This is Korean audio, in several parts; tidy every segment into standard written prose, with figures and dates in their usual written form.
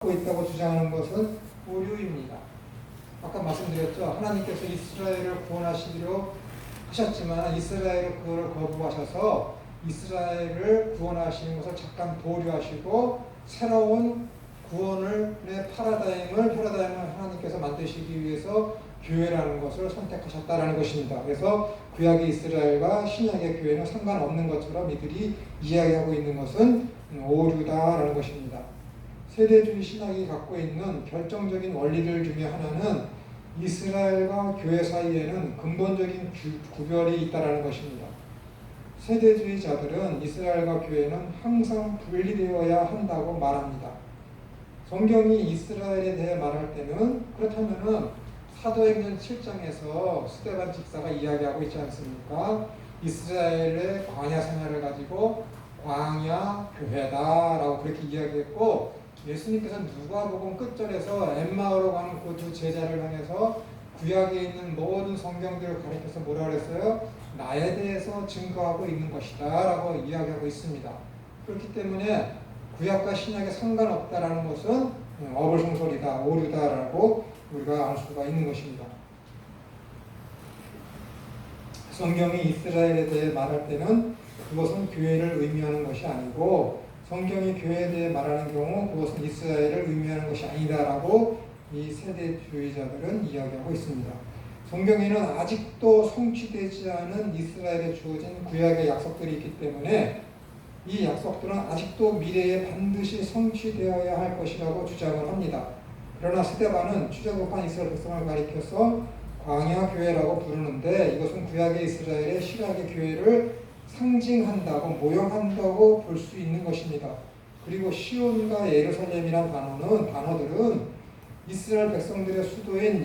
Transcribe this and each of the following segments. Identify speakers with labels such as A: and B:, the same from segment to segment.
A: 갖고 있다고 주장하는 것은 오류입니다. 아까 말씀드렸죠. 하나님께서 이스라엘을 구원하시기로 하셨지만 이스라엘을 그걸 거부하셔서 이스라엘을 구원하시는 것을 잠깐 보류하시고 새로운 구원의 패러다임을 하나님께서 만드시기 위해서 교회라는 것을 선택하셨다라는 것입니다. 그래서 구약의 이스라엘과 신약의 교회는 상관없는 것처럼 이들이 이야기하고 있는 것은 오류다라는 것입니다. 세대주의 신학이 갖고 있는 결정적인 원리들 중에 하나는 이스라엘과 교회 사이에는 근본적인 구별이 있다는 것입니다. 세대주의자들은 이스라엘과 교회는 항상 분리되어야 한다고 말합니다. 성경이 이스라엘에 대해 말할 때는 그렇다면은 사도행전 7장에서 스데반 집사가 이야기하고 있지 않습니까? 이스라엘의 광야 생활을 가지고 광야 교회다라고 그렇게 이야기했고, 예수님께서는 누가복음 끝절에서 엠마오로 가는 그 두 제자를 향해서 구약에 있는 모든 성경들을 가리켜서 뭐라 그랬어요? 나에 대해서 증거하고 있는 것이다 라고 이야기하고 있습니다. 그렇기 때문에 구약과 신약에 상관없다라는 것은 어불성설이다, 오류다라고 우리가 알 수가 있는 것입니다. 성경이 이스라엘에 대해 말할 때는 그것은 교회를 의미하는 것이 아니고, 성경이 교회에 대해 말하는 경우 그것은 이스라엘을 의미하는 것이 아니다라고 이 세대주의자들은 이야기하고 있습니다. 성경에는 아직도 성취되지 않은 이스라엘에 주어진 구약의 약속들이 있기 때문에 이 약속들은 아직도 미래에 반드시 성취되어야 할 것이라고 주장을 합니다. 그러나 스데반은 출애굽한 이스라엘 백성을 가리켜서 광야교회라고 부르는데, 이것은 구약의 이스라엘의 신약의 교회를 상징한다고, 모형한다고 볼 수 있는 것입니다. 그리고 시온과 예루살렘이란 단어들은 이스라엘 백성들의 수도인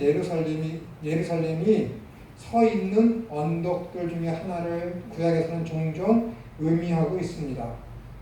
A: 예루살렘이 서 있는 언덕들 중에 하나를 구약에서는 종종 의미하고 있습니다.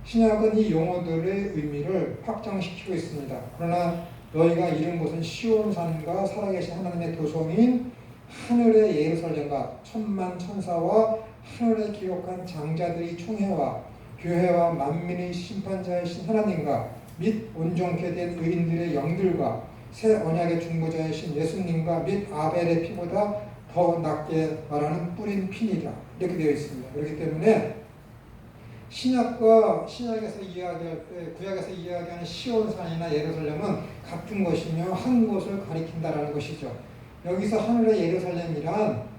A: 신약은 이 용어들의 의미를 확장시키고 있습니다. 그러나 너희가 이른 곳은 시온산과 살아계신 하나님의 도성인 하늘의 예루살렘과 천만 천사와 하늘에 기록한 장자들이 총회와 교회와 만민의 심판자이신 하나님과 및 온전케 된 의인들의 영들과 새 언약의 중보자이신 예수님과 및 아벨의 피보다 더 낫게 말하는 뿌린 피니라, 이렇게 되어 있습니다. 그렇기 때문에 신약에서 이야기할 때 구약에서 이야기하는 시온산이나 예루살렘은 같은 것이며 한 곳을 가리킨다라는 것이죠. 여기서 하늘의 예루살렘이란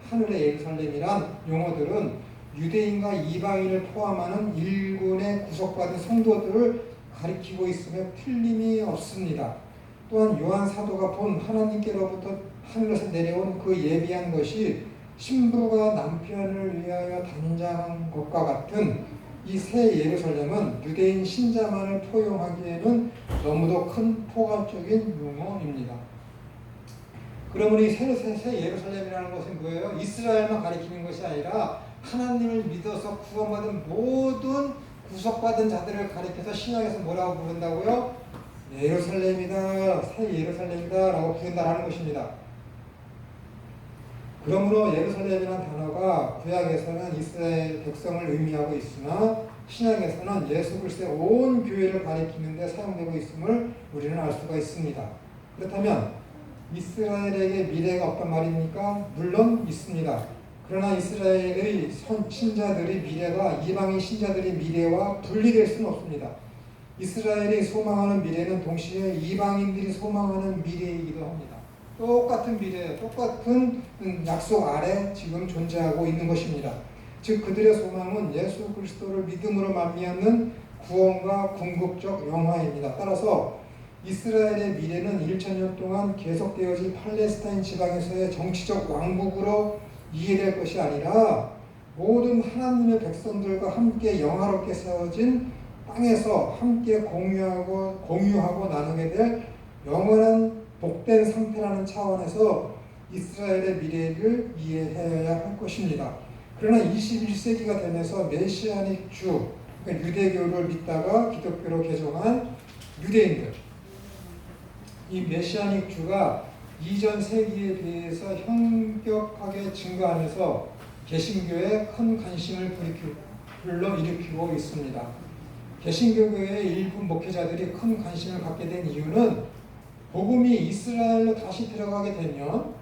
A: 용어들은 유대인과 이방인을 포함하는 일군의 구속받은 성도들을 가리키고 있으며 틀림이 없습니다. 또한 요한 사도가 본 하나님께로부터 하늘에서 내려온 그 예비한 것이 신부가 남편을 위하여 단장한 것과 같은 이 새 예루살렘은 유대인 신자만을 포용하기에는 너무도 큰 포괄적인 용어입니다. 그러므로 이 새 예루살렘이라는 것은 뭐예요? 이스라엘만 가리키는 것이 아니라 하나님을 믿어서 구원받은 모든 구속받은 자들을 가리켜서 신약에서 뭐라고 부른다고요? 예루살렘이다, 새 예루살렘이다 라고 부른다라는 것입니다. 그러므로 예루살렘이라는 단어가 구약에서는 이스라엘 백성을 의미하고 있으나 신약에서는 예수 그리스도의 온 교회를 가리키는 데 사용되고 있음을 우리는 알 수가 있습니다. 그렇다면 이스라엘에게 미래가 없단 말입니까? 물론 있습니다. 그러나 이스라엘의 신자들의 미래가 이방인 신자들의 미래와 분리될 수는 없습니다. 이스라엘이 소망하는 미래는 동시에 이방인들이 소망하는 미래이기도 합니다. 똑같은 미래, 똑같은 약속 아래 지금 존재하고 있는 것입니다. 즉 그들의 소망은 예수 그리스도를 믿음으로 말미암는 구원과 궁극적 영화입니다. 따라서 이스라엘의 미래는 1000년 동안 계속되어질 팔레스타인 지방에서의 정치적 왕국으로 이해될 것이 아니라 모든 하나님의 백성들과 함께 영화롭게 세워진 땅에서 함께 공유하고 나누게 될 영원한 복된 상태라는 차원에서 이스라엘의 미래를 이해해야 할 것입니다. 그러나 21세기가 되면서 메시아닉 주, 그러니까 유대교를 믿다가 기독교로 개종한 유대인들, 이 메시아닉 주가 이전 세기에 비해서 현격하게 증가하면서 개신교에 큰 관심을 불러일으키고 있습니다. 개신교회의 일부 목회자들이 큰 관심을 갖게 된 이유는 복음이 이스라엘로 다시 들어가게 되면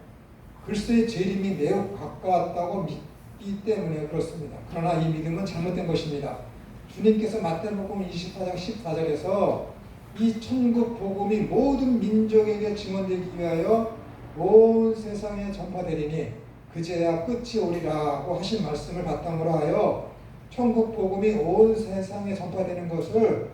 A: 그리스도의 재림이 매우 가까웠다고 믿기 때문에 그렇습니다. 그러나 이 믿음은 잘못된 것입니다. 주님께서 마태복음 24장 14절에서 이 천국 복음이 모든 민족에게 증언되기 위하여 온 세상에 전파되리니 그제야 끝이 오리라고 하신 말씀을 바탕으로 하여 천국 복음이 온 세상에 전파되는 것을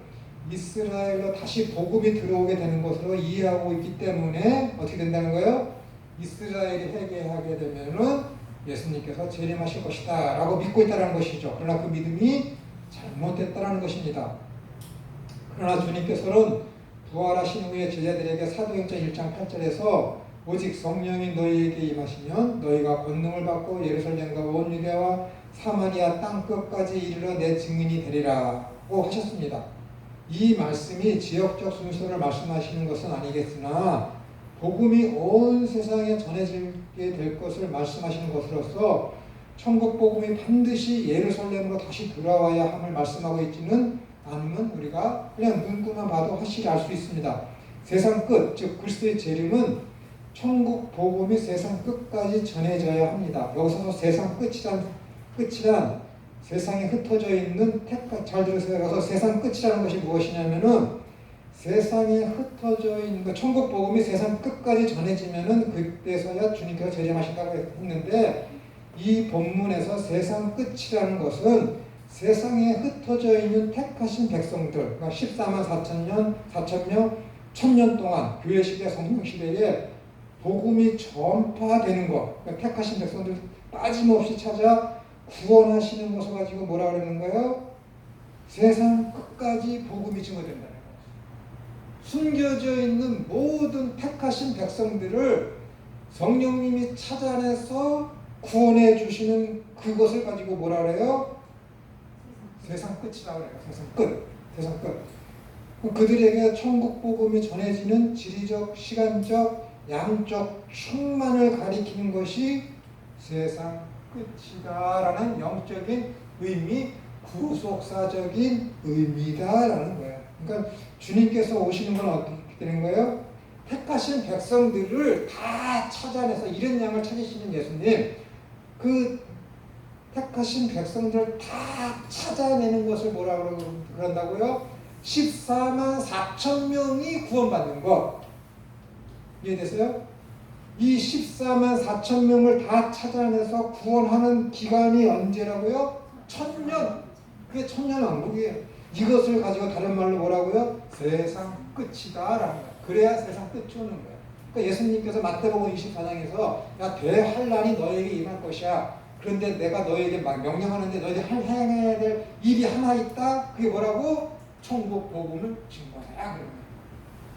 A: 이스라엘로 다시 복음이 들어오게 되는 것으로 이해하고 있기 때문에 어떻게 된다는 거예요? 이스라엘이 회개하게 되면은 예수님께서 재림하실 것이다 라고 믿고 있다는 것이죠. 그러나 그 믿음이 잘못됐다는 것입니다. 그러나 주님께서는 부활하신 후에 제자들에게 사도행전 1장 8절에서 오직 성령이 너희에게 임하시면 너희가 권능을 받고 예루살렘과 온 유대와 사마리아 땅끝까지 이르러 내 증인이 되리라고 하셨습니다. 이 말씀이 지역적 순서를 말씀하시는 것은 아니겠으나 복음이 온 세상에 전해지게 될 것을 말씀하시는 것으로서 천국 복음이 반드시 예루살렘으로 다시 돌아와야 함을 말씀하고 있지는 않으면 우리가 그냥 눈금만 봐도 확실히 알 수 있습니다. 세상 끝, 즉 그리스도의 재림은 천국 복음이 세상 끝까지 전해져야 합니다. 여기서 세상 끝이란 세상에 흩어져 있는 잘 들으세요. 여기서 세상 끝이라는 것이 무엇이냐면은 세상에 흩어져 있는 것, 천국 복음이 세상 끝까지 전해지면은 그때서야 주님께서 재림하신다고 했는데 이 본문에서 세상 끝이라는 것은 세상에 흩어져 있는 택하신 백성들, 그러니까 14만 4천 명, 1000년 동안 교회 시대, 성령 시대에 복음이 전파되는 것, 그러니까 택하신 백성들 빠짐없이 찾아 구원하시는 것을 가지고 뭐라 그러는 거예요? 세상 끝까지 복음이 증거된다는 거예요. 숨겨져 있는 모든 택하신 백성들을 성령님이 찾아내서 구원해 주시는 그것을 가지고 뭐라 그래요? 세상 끝이라고 그래요. 세상 끝. 세상 끝. 그들에게 천국 복음이 전해지는 지리적, 시간적, 양적 충만을 가리키는 것이 세상 끝이다라는 영적인 의미, 구속사적인 의미다라는 거예요. 그러니까 주님께서 오시는 건 어떻게 되는 거예요? 택하신 백성들을 다 찾아내서 이른 양을 찾으시는 예수님, 그 택하신 백성들을 다 찾아내는 것을 뭐라고 그런다고요? 14만 4천 명이 구원받는 것. 이해되세요? 이 14만 4천 명을 다 찾아내서 구원하는 기간이 언제라고요? 1000년. 그게 1000년 왕국이에요. 이것을 가지고 다른 말로 뭐라고요? 세상 끝이다라는 거예요. 그래야 세상 끝이 오는 거예요. 그러니까 예수님께서 마태복음 24장에서 야 대환란이 너에게 임할 것이야. 그런데 내가 너에게 막 명령하는데 너희들이 행해야 될 일이 하나 있다. 그게 뭐라고? 천국 복음을 증거해라.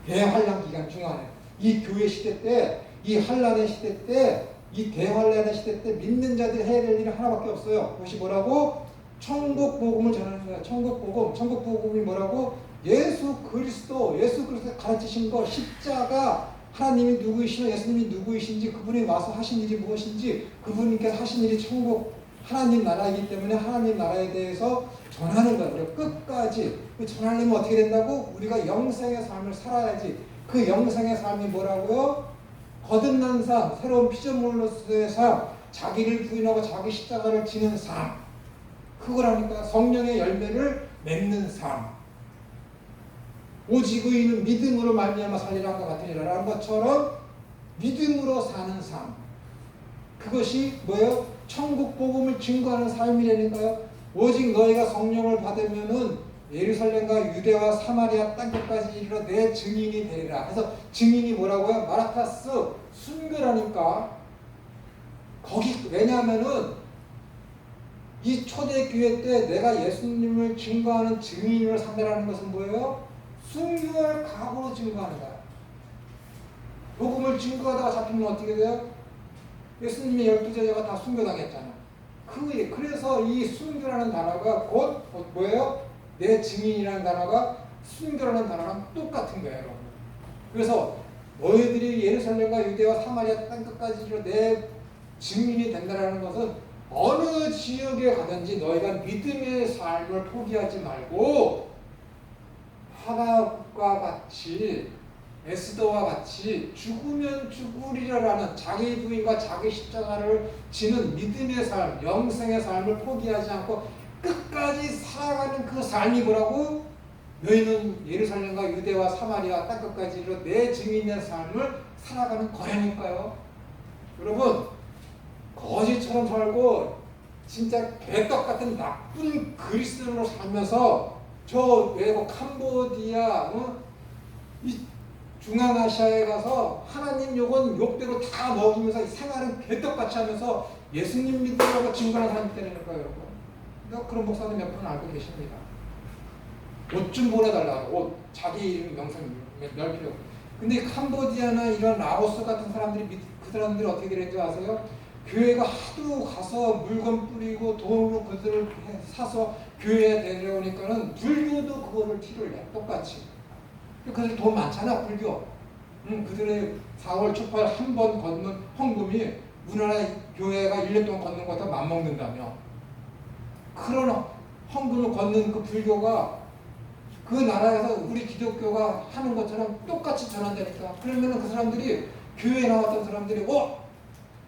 A: 대환란 기간 중간에 이 교회 시대 때, 이 환란의 시대 때, 이 대환란의 시대 때 믿는 자들이 해야 될 일은 하나밖에 없어요. 그것이 뭐라고? 천국 복음을 전하는 거예요. 천국 복음이 뭐라고? 예수 그리스도 가르치신 거, 십자가, 하나님이 누구이시며 예수님이 누구이신지, 그분이 와서 하신 일이 무엇인지, 그분께서 하신 일이 천국 하나님 나라이기 때문에 하나님 나라에 대해서 전하는 거예요. 끝까지 전하려면 어떻게 된다고? 우리가 영생의 삶을 살아야지. 그 영생의 삶이 뭐라고요? 거듭난 삶, 새로운 피조물로서의 삶, 자기를 부인하고 자기 십자가를 지는 삶, 그거라니까. 성령의 열매를 맺는 삶. 오직 의인은 믿음으로 말미암아 살리라 한것 같으니라라는 것처럼 믿음으로 사는 삶. 그것이 뭐예요? 천국 복음을 증거하는 삶이라니까요. 오직 너희가 성령을 받으면은 예루살렘과 유대와 사마리아 땅끝까지 이르러 내 증인이 되리라. 그래서 증인이 뭐라고요? 마라타스, 순교라니까. 거기 왜냐하면은 이 초대교회 때 내가 예수님을 증거하는 증인으로 산다는 것은 뭐예요? 순교할 각오로 증거하는 거야. 복음을 증거하다가 잡히면 어떻게 돼요? 예수님의 12제자가 다 순교당했잖아. 그래서 이 순교라는 단어가 곧 뭐예요? 내 증인이라는 단어가 순교라는 단어랑 똑같은 거예요, 여러분. 그래서 너희들이 예루살렘과 유대와 사마리아 땅끝까지 내 증인이 된다는 것은 어느 지역에 가든지 너희가 믿음의 삶을 포기하지 말고 하나과 같이 에스더와 같이 죽으면 죽으리라라는 자기 부인과 자기 십자가를 지는 믿음의 삶, 영생의 삶을 포기하지 않고 끝까지 살아가는 그 삶이 뭐라고? 너희는 예루살렘과 유대와 사마리아 땅끝까지 이르러 내 증인의 삶을 살아가는 거라니까요. 여러분, 거지처럼 살고 진짜 개떡 같은 나쁜 그리스도인으로 살면서 저 외국 캄보디아, 이 중앙아시아에 가서 하나님 욕은 욕대로 다 먹이면서 생활은 개떡같이 하면서 예수님 믿으라고 증거하는 사람이 있다는 거예요, 여러분. 내가 그런 목사님 몇 분 알고 계십니다. 옷 좀 보내달라고, 옷, 자기 이름 명성 넓히려고. 근데 캄보디아나 이런 라오스 같은 사람들이, 그 사람들이 어떻게 되는지 아세요? 교회가 하도 가서 물건 뿌리고 돈으로 그들을 사서 교회에 데려오니까는 불교도 그거를 티를 내, 똑같이. 그들 돈 많잖아, 불교. 그들의 4월 초팔 한 번 걷는 헌금이 우리나라 교회가 1년 동안 걷는 것보다 맞먹는다며. 그런 헌금을 걷는 그 불교가 그 나라에서 우리 기독교가 하는 것처럼 똑같이 전환되니까. 그러면 그 사람들이, 교회에 나왔던 사람들이,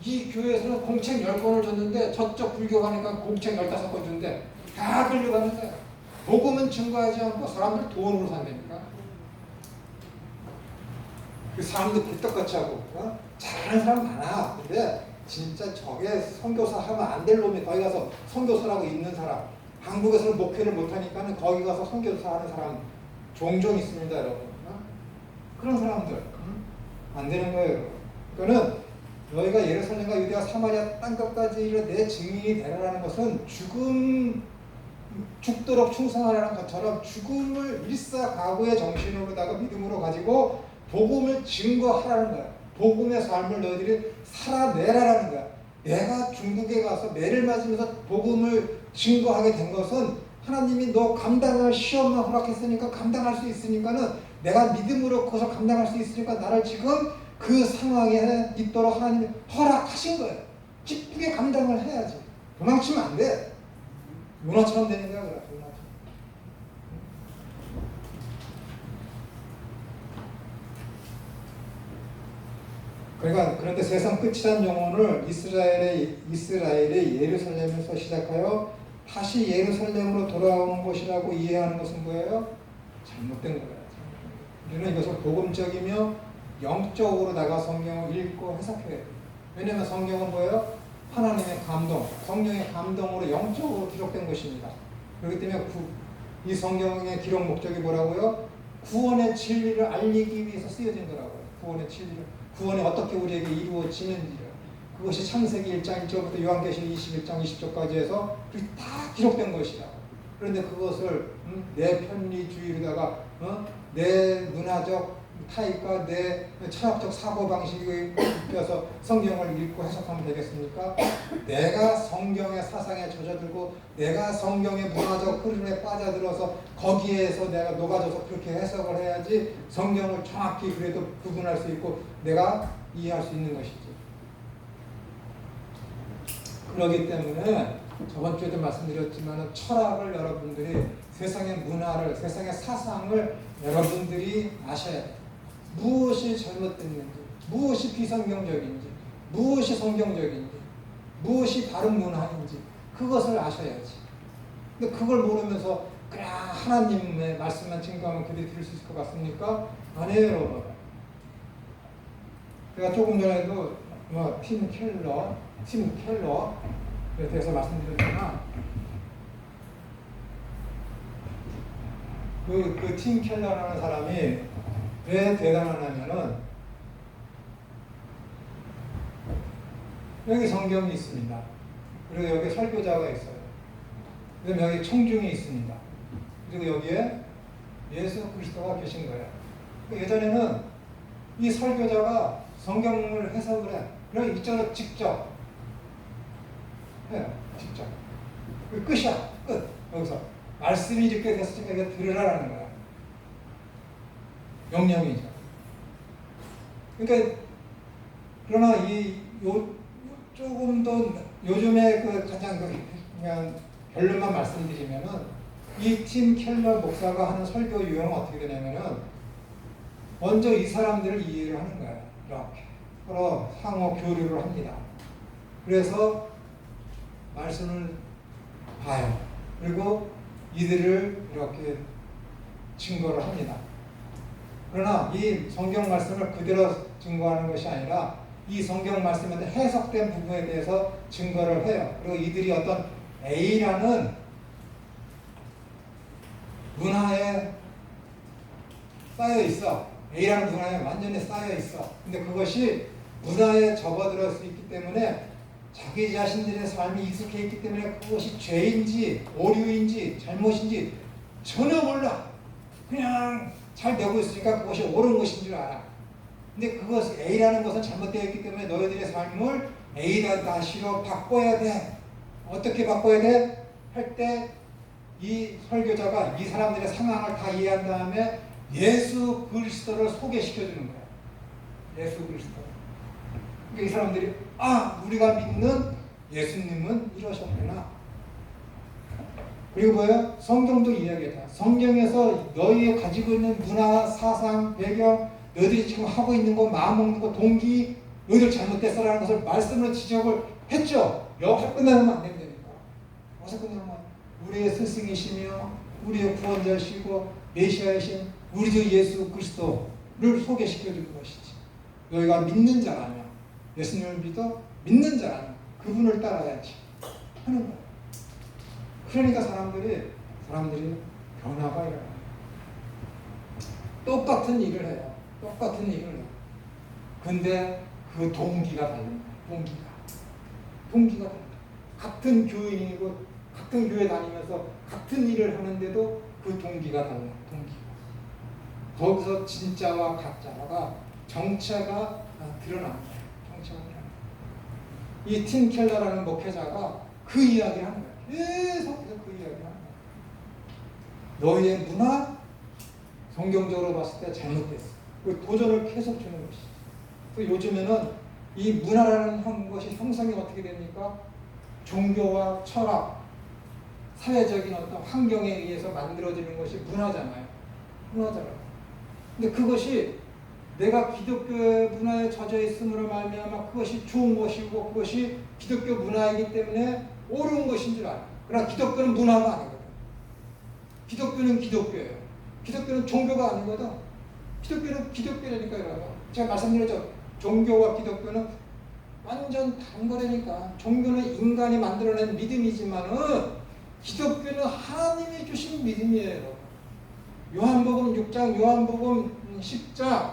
A: 이 교회에서는 공책 10권을 줬는데 저쪽 불교 가니까 공책 15권 준대. 다 끌려가는 거야. 복음은 증거하지 않고 사람들 돈으로 산다니까. 그 사람도 굴떡같이 하고, 잘하는 사람 많아. 근데 진짜 저게 선교사 하면 안 될 놈이 거기 가서 선교사라고 있는 사람, 한국에서는 목회를 못하니까는 거기 가서 선교사 하는 사람 종종 있습니다, 여러분. 그런 사람들 안 되는 거예요, 여러분. 그거는 너희가 예루살렘과 유대와 사마리아 땅끝까지 이르러 내 증인이 되라는 것은 죽도록 충성하라는 것처럼 죽음을 일사각오의 정신으로다가 믿음으로 가지고 복음을 증거하라는 거야. 복음의 삶을 너희들이 살아내라라는 거야. 내가 중국에 가서 매를 맞으면서 복음을 증거하게 된 것은 하나님이 너 감당할 시험만 허락했으니까 감당할 수 있으니까는 내가 믿음으로 그것을 감당할 수 있으니까 나를 지금 그 상황에 있도록 하나님이 허락하신 거예요. 기쁘게 감당을 해야지. 도망치면 안 돼. 요나처럼 되는 거야, 그래. 요나처럼. 그러니까 그런데 세상 끝이란 영혼을 이스라엘의 예루살렘에서 시작하여 다시 예루살렘으로 돌아오는 것이라고 이해하는 것은 뭐예요? 잘못된 거예요. 우리는 이것을 복음적이며 영적으로다가 성경을 읽고 해석해야 돼요. 왜냐하면 성경은 뭐예요? 하나님의 감동, 성령의 감동으로 영적으로 기록된 것입니다. 그렇기 때문에 이 성경의 기록 목적이 뭐라고요? 구원의 진리를 알리기 위해서 쓰여진 거라고요. 구원의 진리를. 구원이 어떻게 우리에게 이루어지는지를. 그것이 창세기 1장 1절부터 요한계시록 21장 20절까지 해서 다 기록된 것이라고. 그런데 그것을 내 편리주의로다가 내 문화적 타입과 내 철학적 사고방식에 입혀서 성경을 읽고 해석하면 되겠습니까? 내가 성경의 사상에 젖어들고 내가 성경의 문화적 흐름에 빠져들어서 거기에서 내가 녹아져서 그렇게 해석을 해야지 성경을 정확히 그래도 구분할 수 있고 내가 이해할 수 있는 것이지. 그렇기 때문에 저번 주에도 말씀드렸지만 철학을 여러분들이 세상의 문화를, 세상의 사상을 여러분들이 아셔야 돼요. 무엇이 잘못됐는지, 무엇이 비성경적인지, 무엇이 성경적인지, 무엇이 다른 문화인지 그것을 아셔야지. 근데 그걸 모르면서 그냥 하나님의 말씀만 증거하면 그들이 들을 수 있을 것 같습니까? 아니에요, 여러분. 제가 조금 전에도 팀 켈러에 대해서 말씀드렸지만 그 팀 켈러라는 사람이 왜 대단하냐면은 여기 성경이 있습니다. 그리고 여기 설교자가 있어요. 그리고 여기 청중이 있습니다. 그리고 여기에 예수 그리스도가 계신 거예요. 예전에는 이 설교자가 성경을 해석을 해. 그리고 이쪽으로 직접 해요. 직접. 끝이야. 끝. 여기서 말씀이 이렇게 됐으니까 이거 들으라라는 거야. 명령이죠. 그러니까 그러나 조금 더 요즘에 그 가장 그냥 결론만 말씀드리면은 이 팀 켈러 목사가 하는 설교 유형은 어떻게 되냐면은 먼저 이 사람들을 이해를 하는 거예요. 이렇게 서로 상호 교류를 합니다. 그래서 말씀을 봐요. 그리고 이들을 이렇게 증거를 합니다. 그러나 이 성경 말씀을 그대로 증거하는 것이 아니라 이 성경 말씀에 해석된 부분에 대해서 증거를 해요. 그리고 이들이 어떤 A라는 문화에 쌓여 있어. A라는 문화에 완전히 쌓여 있어. 근데 그것이 문화에 접어들어 있기 때문에 자기 자신들의 삶이 익숙해 있기 때문에 그것이 죄인지 오류인지 잘못인지 전혀 몰라. 그냥 잘 되고 있으니까 그것이 옳은 것인 줄 알아. 근데 그것 A라는 것은 잘못되어 있기 때문에 너희들의 삶을 A다시로 바꿔야 돼. 어떻게 바꿔야 돼? 할 때 이 설교자가 이 사람들의 상황을 다 이해한 다음에 예수 그리스도를 소개시켜 주는 거야. 예수 그리스도. 그러니까 이 사람들이 우리가 믿는 예수님은 이러셨구나. 그리고 뭐예요? 성경도 이야기했다. 성경에서 너희의 가지고 있는 문화, 사상, 배경, 너희들이 지금 하고 있는 거, 마음먹는 거, 동기, 너희들 잘못됐어라는 것을 말씀으로 지적을 했죠. 여기서 끝나면 안 된다니까. 어디서 끝나면 우리의 스승이시며 우리의 구원자시고 메시아이신 우리 주 예수 그리스도를 소개시켜주는 것이지. 너희가 믿는 자라면, 예수님을 믿어 믿는 자라면 그분을 따라야지 하는 거야. 그러니까 사람들이 변화가 일어나요. 똑같은 일을 해요. 똑같은 일을 해요. 근데 그 동기가 다른 거예요. 동기가 다른 거예요. 같은 교인이고 같은 교회 다니면서 같은 일을 하는데도 그 동기가 달라요. 동기가. 거기서 진짜와 가짜가 정체가 드러나는 거예요. 정체가 드러나는 거예요. 이 팀 켈러라는 목회자가 그 이야기를 하는 거예요. 계속해서 그 이야기를 하는 거예요. 너희의 문화 성경적으로 봤을 때 잘못됐어. 그 도전을 계속 주는 것이죠. 그 요즘에는 이 문화라는 것이 형성이 어떻게 됩니까? 종교와 철학, 사회적인 어떤 환경에 의해서 만들어지는 것이 문화잖아요. 근데 그것이 내가 기독교 문화에 젖어 있음으로 말미암아 그것이 좋은 것이고 그것이 기독교 문화이기 때문에 옳은 것인 줄 알아요. 그러나 기독교는 문화가 아니거든. 기독교는 기독교예요. 기독교는 종교가 아니거든. 기독교는 기독교라니까 여러분. 제가 말씀드렸죠. 종교와 기독교는 완전 다른 거라니까. 종교는 인간이 만들어낸 믿음이지만은 기독교는 하나님이 주신 믿음이에요. 요한복음 6장, 요한복음 10장,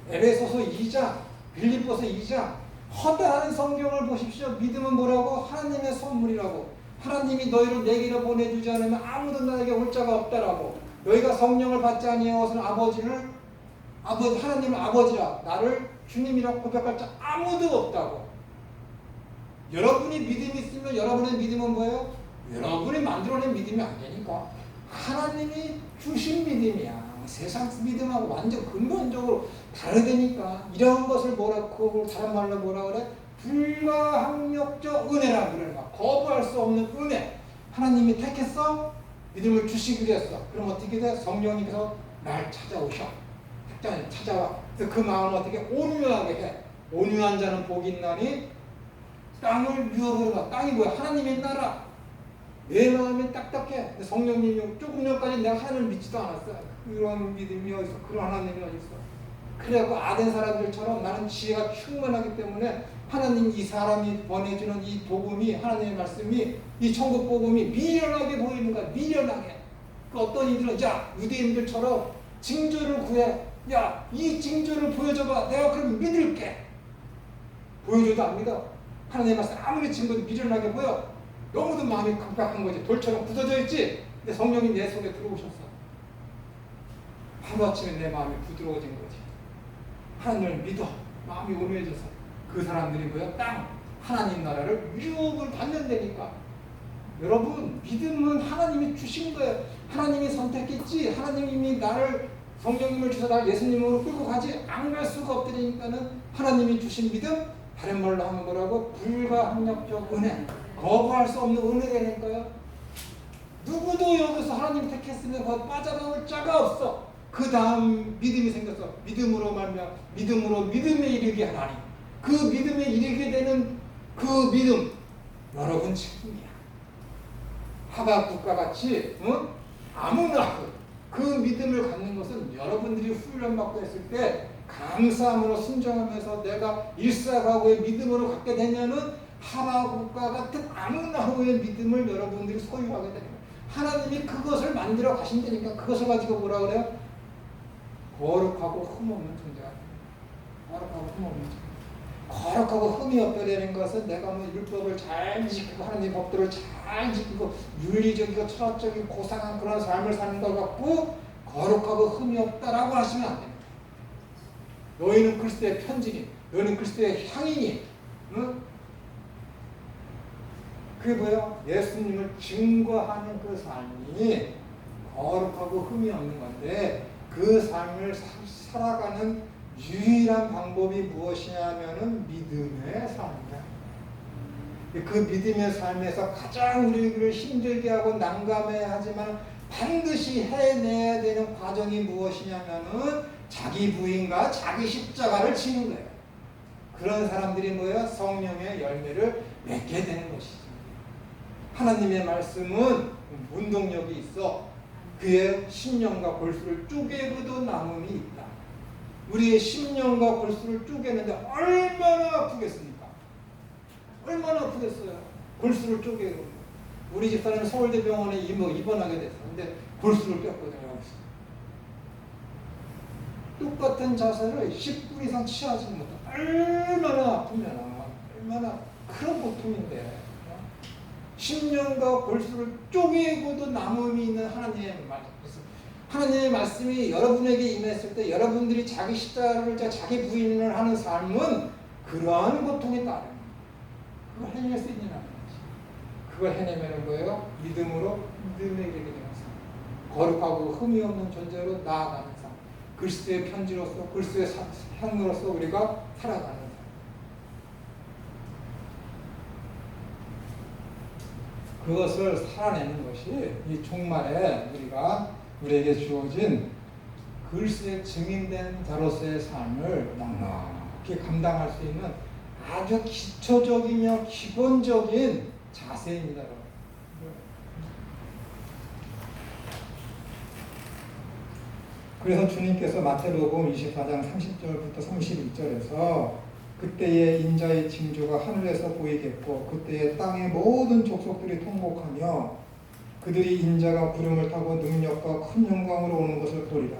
A: 에베소서 2장, 빌립보서 2장 허다한 성경을 보십시오. 믿음은 뭐라고? 하나님의 선물이라고. 하나님이 너희를 내게로 보내주지 않으면 아무도 나에게 올 자가 없다라고. 너희가 성령을 받지 아니하고서는 하나님은 아버지라 나를 주님이라 고백할 자 아무도 없다고. 여러분이 믿음이 있으면 여러분의 믿음은 뭐예요? 여러분이 만들어낸 믿음이 아니니까 하나님이 주신 믿음이야. 세상 믿음하고 완전 근본적으로 다르다니까. 이런 것을 그걸 다른 말로 뭐라 그래? 불가항력적 은혜라고 그러는 거야. 거부할 수 없는 은혜. 하나님이 택했어? 믿음을 주시기로 했어. 그럼 어떻게 돼? 성령님께서 날 찾아오셔. 택자님 찾아와. 그래서 그 마음을 어떻게 온유하게 해. 온유한 자는 복이 있나니 땅을 유업으로. 땅이 뭐야? 하나님의 나라. 내 마음이 딱딱해. 성령님이 조금 전까지 내가 하나님을 믿지도 않았어. 그런 믿음이 어딨어? 그런 하나님이 어딨어? 그래갖고 아덴 사람들처럼 나는 지혜가 충만하기 때문에 하나님 이 사람이 보내주는 이 복음이 하나님의 말씀이 이 천국 복음이 미련하게 보이는 거야. 미련하게. 그 어떤 이들은 유대인들처럼 징조를 구해. 이 징조를 보여줘봐. 내가 그럼 믿을게. 보여줘도 안 믿어. 하나님의 말씀 아무리 증거도 미련하게 보여. 너무도 마음이 급박한 거지. 돌처럼 굳어져 있지. 근데 성령이 내 속에 들어오셨어. 하루아침에 내 마음이 부드러워진 거지. 하나님을 믿어. 마음이 온유해져서. 그 사람들이 뭐야? 하나님 나라를 유업을 받는다니까. 여러분, 믿음은 하나님이 주신 거예요. 하나님이 선택했지. 하나님이 나를, 성령님을 주셔서 나를 예수님으로 끌고 가지 안 갈 수가 없다니까는 하나님이 주신 믿음, 다른 말로 하면 뭐라고? 불가항력적 은혜. 거부할 수 없는 은혜라니까요.
B: 누구도 여기서 하나님 택했으면 거기 빠져나올 자가 없어. 그 다음 믿음이 생겼어. 믿음으로 말미암아 믿음으로 믿음에 이르게 하나니 그 믿음에 이르게 되는 그 믿음 여러분 책임이야. 하박국과 같이 아무나 그 믿음을 갖는 것은 여러분들이 훈련받고 했을 때 감사함으로 순종하면서 내가 일사각오의 믿음으로 갖게 되면은 하박국과 같은 아무나후의 믿음을 여러분들이 소유하게 되는 거예요. 하나님이 그것을 만들어 가신다니까. 그것을 가지고 뭐라 그래요? 거룩하고 흠없는 존재가 돼요. 거룩하고 흠없는 존재. 거룩하고 흠이 없다는 것은 내가 뭐 율법을 잘 지키고 하나님의 법들을 잘 지키고 윤리적이고 철학적이고 고상한 그런 삶을 사는 것 같고 거룩하고 흠이 없다라고 하시면 안 됩니다. 너희는 그리스도의 편지니, 너희는 그리스도의 향이니, 응? 그게 뭐예요? 예수님을 증거하는 그 삶이 거룩하고 흠이 없는 건데 그 삶을 살아가는 유일한 방법이 무엇이냐면은 믿음의 삶이야. 그 믿음의 삶에서 가장 우리를 힘들게 하고 난감해하지만 반드시 해내야 되는 과정이 무엇이냐면은 자기 부인과 자기 십자가를 지는 거예요. 그런 사람들이 뭐예요? 성령의 열매를 맺게 되는 것이죠. 하나님의 말씀은 운동력이 있어. 그의 심령과 골수를 쪼개고도 남음이 있다. 우리의 심령과 골수를 쪼개는데 얼마나 아프겠습니까? 얼마나 아프겠어요? 골수를 쪼개고. 우리 집사람이 서울대병원에 입원하게 됐어. 근데 골수를 뺐거든요. 똑같은 자세를 10분 이상 취하지 못해. 얼마나 아프면 얼마나 큰 고통인데. 심령과 골수를 쪼개고도 남음이 있는 하나님의 말씀. 하나님의 말씀이 여러분에게 임했을 때 여러분들이 자기 십자가를 자기 부인을 하는 삶은 그러한 고통이 따릅니다. 그걸 해낼 수 있느냐는 거지. 그걸 해내면 뭐예요? 믿음으로 믿음에 이르게 되는 삶. 거룩하고 흠이 없는 존재로 나아가는 삶. 그리스도의 편지로서 그리스도의 향으로서 우리가 살아가는 삶. 그것을 살아내는 것이 이 종말에 우리에게 주어진 그리스도의 증인된 자로서의 삶을 넉넉히 감당할 수 있는 아주 기초적이며 기본적인 자세입니다. 그래서 주님께서 마태복음 24장 30절부터 32절에서 그때의 인자의 징조가 하늘에서 보이겠고 그때의 땅의 모든 족속들이 통곡하며 그들이 인자가 구름을 타고 능력과 큰 영광으로 오는 것을 보리라.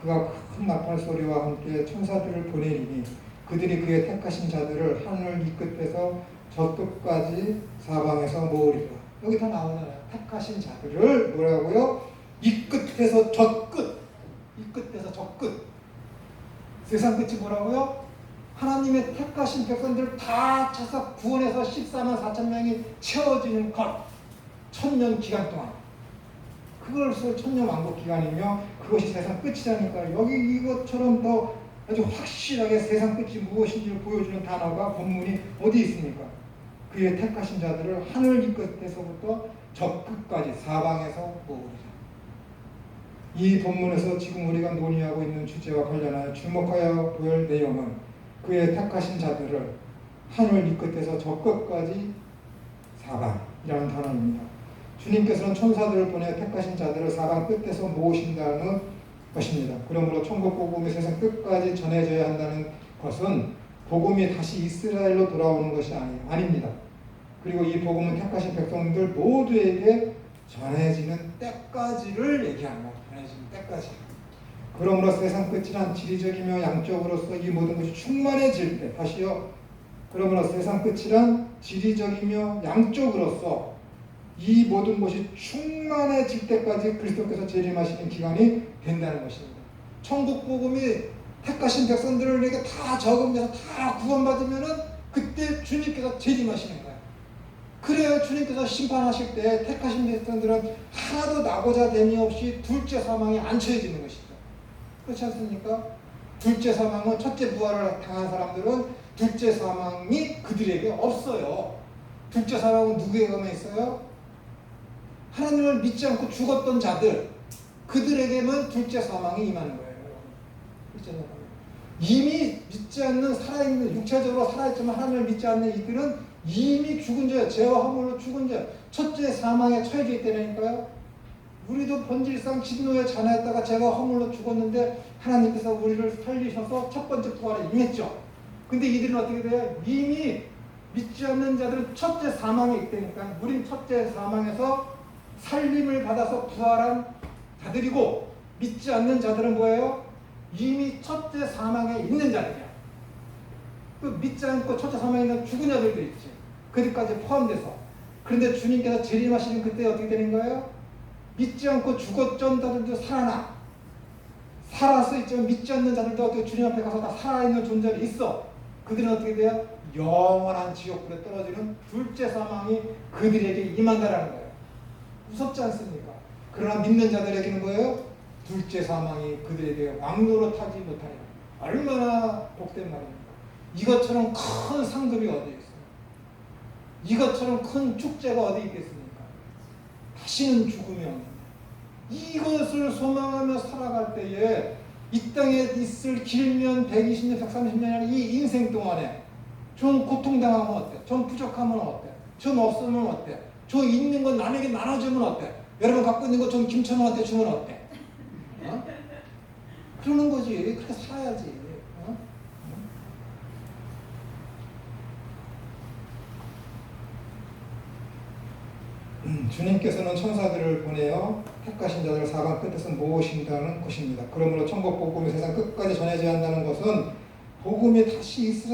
B: 그가 큰 나팔 소리와 함께 천사들을 보내리니 그들이 그의 택하신 자들을 하늘 이 끝에서 저 끝까지 사방에서 모으리라. 여기 다 나오잖아요. 택하신 자들을 뭐라고요? 이 끝에서 저 끝. 이 끝에서 저 끝. 세상 끝이 뭐라고요? 하나님의 택하신 백성들을 다 쳐서 구원해서 14만 4천 명이 채워지는 것. 1000년 기간 동안. 그것을 천년왕국 기간이며 그것이 세상 끝이라니까. 여기 이것처럼 더 아주 확실하게 세상 끝이 무엇인지를 보여주는 단어가 본문이 어디 있습니까? 그의 택하신 자들을 하늘 이 끝에서부터 저 끝까지 사방에서 모으리라. 이 본문에서 지금 우리가 논의하고 있는 주제와 관련하여 주목하여 볼 내용은 그의 택하신 자들을 하늘 이 끝에서 저 끝까지 사방이라는 단어입니다. 주님께서는 천사들을 보내 택하신 자들을 사방 끝에서 모으신다는 것입니다. 그러므로 천국 복음이 세상 끝까지 전해져야 한다는 것은 복음이 다시 이스라엘로 돌아오는 것이 아닙니다. 그리고 이 복음은 택하신 백성들 모두에게 전해지는 때까지를 얘기합니다. 전해지는 때까지. 그러므로 세상 끝이란 지리적이며 양적으로서 이 모든 것이 충만해질 때, 다시요. 그러므로 세상 끝이란 지리적이며 양적으로서 이 모든 것이 충만해질 때까지 그리스도께서 재림하시는 기간이 된다는 것입니다. 천국 복음이 택하신 백성들에게 다 적응돼서 다 구원받으면은 그때 주님께서 재림하시는 거예요. 그래야 주님께서 심판하실 때 택하신 백성들은 하나도 나고자 됨이 없이 둘째 사망에 안 처해지는 것입니다. 그렇지 않습니까? 둘째 사망은 첫째 부활을 당한 사람들은 둘째 사망이 그들에게 없어요. 둘째 사망은 누구에게만 있어요? 하나님을 믿지 않고 죽었던 자들, 그들에게만 둘째 사망이 임하는 거예요. 둘째 사망. 이미 믿지 않는 살아있는, 육체적으로 살아있지만 하나님을 믿지 않는 이들은 이미 죽은 자예요. 죄와 허물로 죽은 자. 첫째 사망에 처해져 있다니까요. 우리도 본질상 진노에 자나했다가 죄와 허물로 죽었는데 하나님께서 우리를 살리셔서 첫 번째 부활에 임했죠. 근데 이들은 어떻게 돼요? 이미 믿지 않는 자들은 첫째 사망에 있다니까. 우린 첫째 사망에서 살림을 받아서 부활한 자들이고, 믿지 않는 자들은 뭐예요? 이미 첫째 사망에 있는 자들이야. 또 믿지 않고 첫째 사망에 있는 죽은 자들도 있지. 그들까지 포함돼서. 그런데 주님께서 재림하시는 그때 어떻게 되는 거예요? 믿지 않고 죽었던 자들도 살아나. 살아서 있지만 믿지 않는 자들도 어떻게 주님 앞에 가서 다 살아있는 존재로 있어. 그들은 어떻게 돼요? 영원한 지옥불에 떨어지는 둘째 사망이 그들에게 임한다라는 거예요. 무섭지 않습니까? 그러나 믿는 자들에게는 뭐예요? 둘째 사망이 그들에게 왕노로 타지 못하리라. 얼마나 복된 말입니까? 이것처럼 큰 상급이 어디 있어요? 이것처럼 큰 축제가 어디 있겠습니까? 다시는 죽음이 없는, 이것을 소망하며 살아갈 때에 이 땅에 있을 길면 120년, 130년이라는 이 인생 동안에 좀 고통당하면 어때? 좀 부족하면 어때? 좀 없으면 어때? 좀 있는 건 남에게 나눠주면 어때? 여러분 갖고 있는 거 좀 김천원한테 주면 어때? 어? 그러는 거지. 그렇게 살아야지. 어? 주님께서는 천사들을 보내어 택하신 자들을 사방 끝에서 모으신다는 것입니다. 그러므로 천국 복음이 세상 끝까지 전해져야 한다는 것은 복음이 다시 이스라엘